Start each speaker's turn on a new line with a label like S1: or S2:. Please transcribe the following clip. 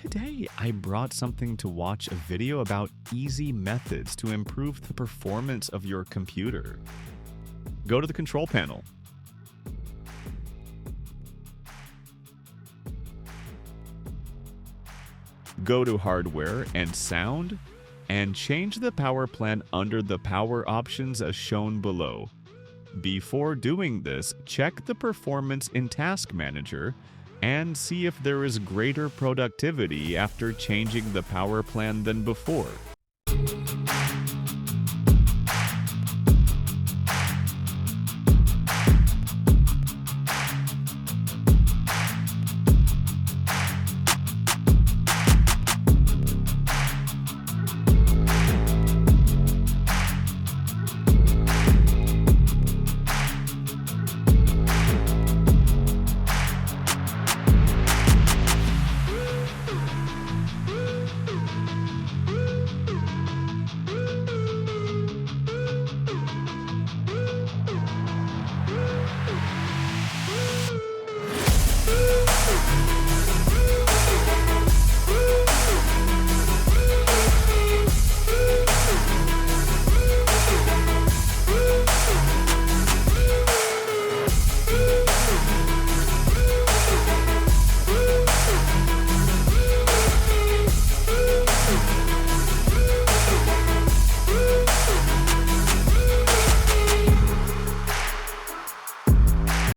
S1: Today, I brought something to watch a video about easy methods to improve the performance of your computer. Go to the control panel. Go to Hardware and Sound, and change the power plan under the power options as shown below. Before doing this, check the performance in Task Manager and see if there is greater productivity after changing the power plan than before.